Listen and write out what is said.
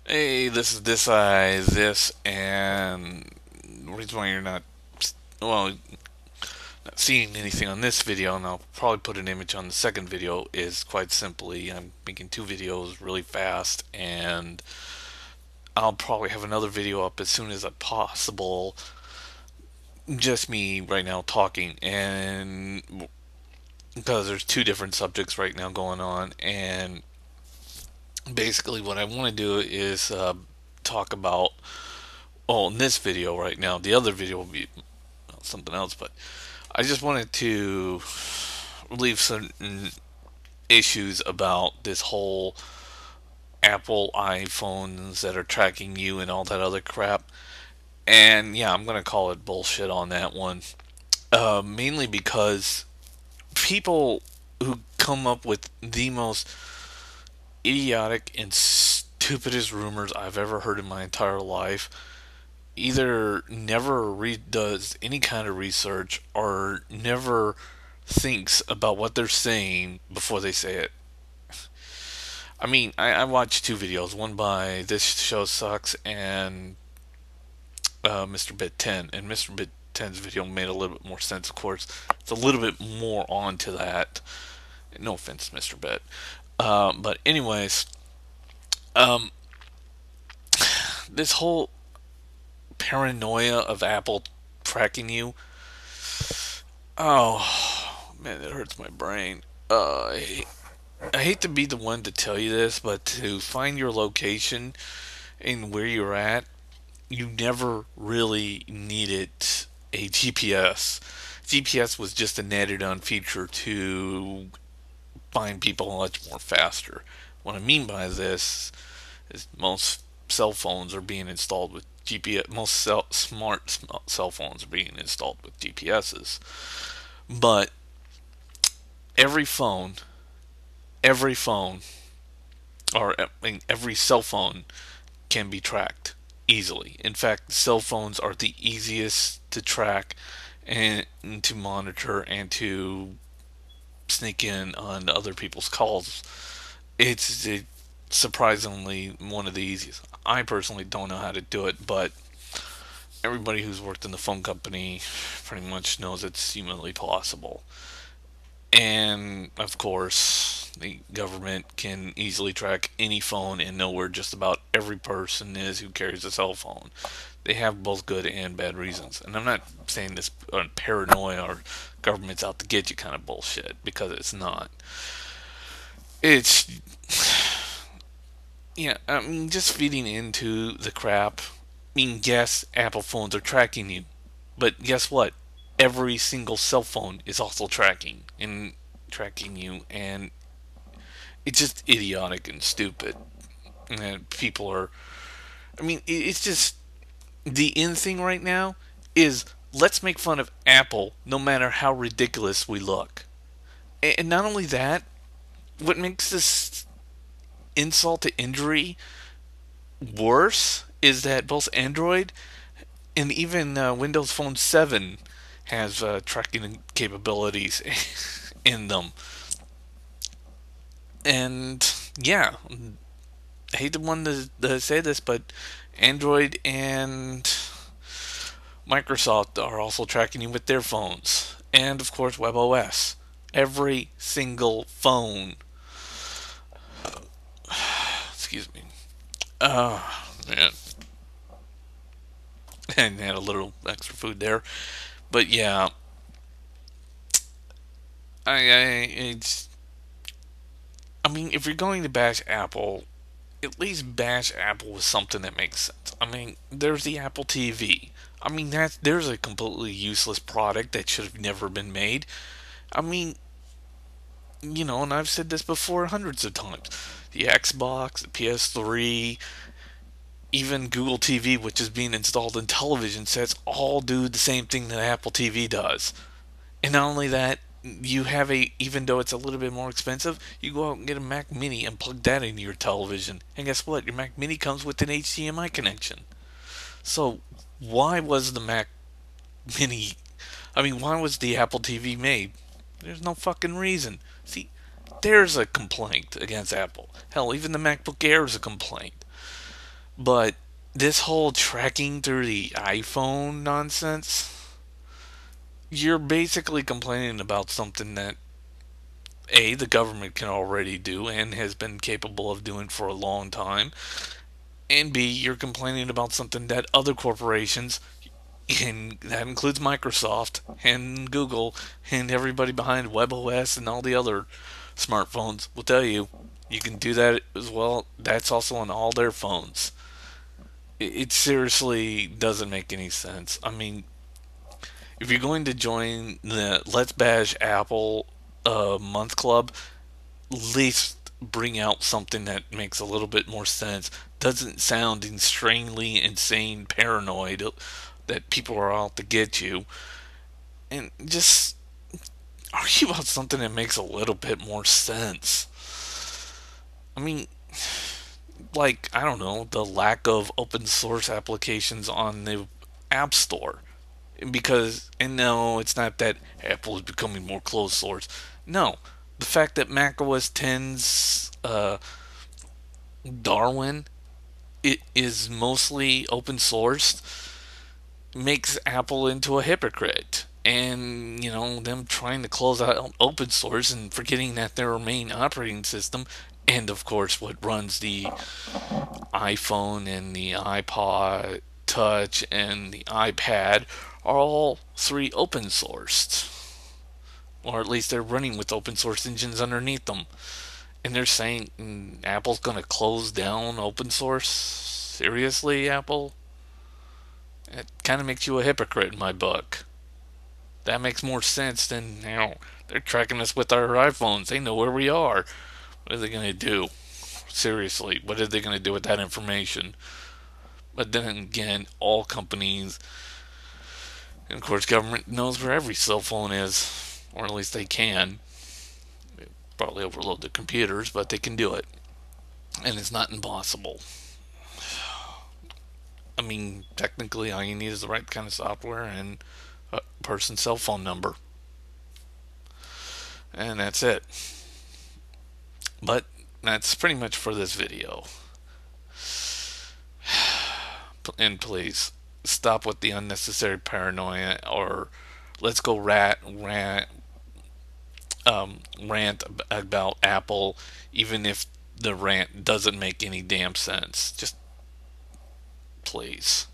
Hey, this is this, and the reason why you're well, not seeing anything on this video, and I'll probably put an image on the second video, is quite simply I'm making two videos really fast, and I'll probably have another video up as soon as possible. Just me right now talking, and because there's two different subjects right now going on, and basically what I want to do is talk about. Well, in this video right now, the other video will be something else, but I just wanted to leave some issues about this whole Apple iPhones that are tracking you and all that other crap. And yeah, I'm gonna call it bullshit on that one. Mainly because people who come up with the most idiotic and stupidest rumors I've ever heard in my entire life either never does any kind of research or never thinks about what they're saying before they say it. I mean, I watched two videos, one by This Show Sucks and Mr. Bit 10, and Mr. Bit 10's video made a little bit more sense, of course. It's a little bit more on to that. No offense, Mr. Bit. But, anyways, um, this whole paranoia of Apple tracking you. Oh, man, it hurts my brain. I hate to be the one to tell you this, but to find your location and where you're at, you never really needed a GPS. GPS was just an added on feature to find people much more faster. What I mean by this is most cell phones are being installed with GPS. Most smart cell phones are being installed with GPSs. But every phone, every phone, or I mean, every cell phone can be tracked easily. In fact, cell phones are the easiest to track and to monitor and to sneak in on other people's calls. It's surprisingly one of the easiest. I personally don't know how to do it, but everybody who's worked in the phone company pretty much knows it's humanly possible. And of course, the government can easily track any phone and know where just about every person is who carries a cell phone. They have both good and bad reasons. And I'm not saying this on paranoia or government's out to get you kind of bullshit, because it's not. It's, yeah, I mean, just feeding into the crap. I mean, yes, Apple phones are tracking you, but guess what? Every single cell phone is also tracking you, and it's just idiotic and stupid. And people are, I mean, it's just the in thing right now is let's make fun of Apple no matter how ridiculous we look. And not only that, what makes this insult to injury worse is that both Android and even Windows Phone 7 has tracking capabilities in them. And yeah, I hate the one to say this, but Android and Microsoft are also tracking you with their phones. And of course, WebOS. Every single phone. Excuse me. Man. And had a little extra food there. But yeah, it's. I mean, if you're going to bash Apple, at least bash Apple with something that makes sense. I mean, there's the Apple TV. I mean, there's a completely useless product that should have never been made. I mean, and I've said this before hundreds of times. The Xbox, the PS3, even Google TV, which is being installed in television sets, all do the same thing that Apple TV does. And not only that, you have even though it's a little bit more expensive, you go out and get a Mac Mini and plug that into your television. And guess what? Your Mac Mini comes with an HDMI connection. So, why was the Mac Mini, why was the Apple TV made? There's no fucking reason. See, there's a complaint against Apple. Hell, even the MacBook Air is a complaint. But this whole tracking through the iPhone nonsense, you're basically complaining about something that A, the government can already do and has been capable of doing for a long time, and B, you're complaining about something that other corporations, and that includes Microsoft and Google and everybody behind WebOS and all the other smartphones, will tell you you can do that as well. That's also on all their phones. It seriously doesn't make any sense. I mean, if you're going to join the Let's Bash Apple month club, at least bring out something that makes a little bit more sense. Doesn't sound extremely insane, paranoid that people are out to get you, and just argue about something that makes a little bit more sense. I mean, like, I don't know, the lack of open source applications on the App Store. Because, and no, it's not that Apple is becoming more closed source. No, the fact that Mac OS 10's Darwin it is mostly open sourced makes Apple into a hypocrite. And, them trying to close out open source and forgetting that their main operating system, and of course, what runs the iPhone and the iPod Touch and the iPad are all three open sourced. Or at least they're running with open source engines underneath them. And they're saying Apple's going to close down open source? Seriously, Apple? It kind of makes you a hypocrite in my book. That makes more sense than, they're tracking us with our iPhones. They know where we are. What are they going to do? Seriously, what are they going to do with that information? But then again, all companies, and of course, government knows where every cell phone is, or at least they can. They probably overload the computers, but they can do it. And it's not impossible. I mean, technically, all you need is the right kind of software and a person's cell phone number. And that's it. But that's pretty much for this video. And please, stop with the unnecessary paranoia, or let's go rant about Apple, even if the rant doesn't make any damn sense. Just please.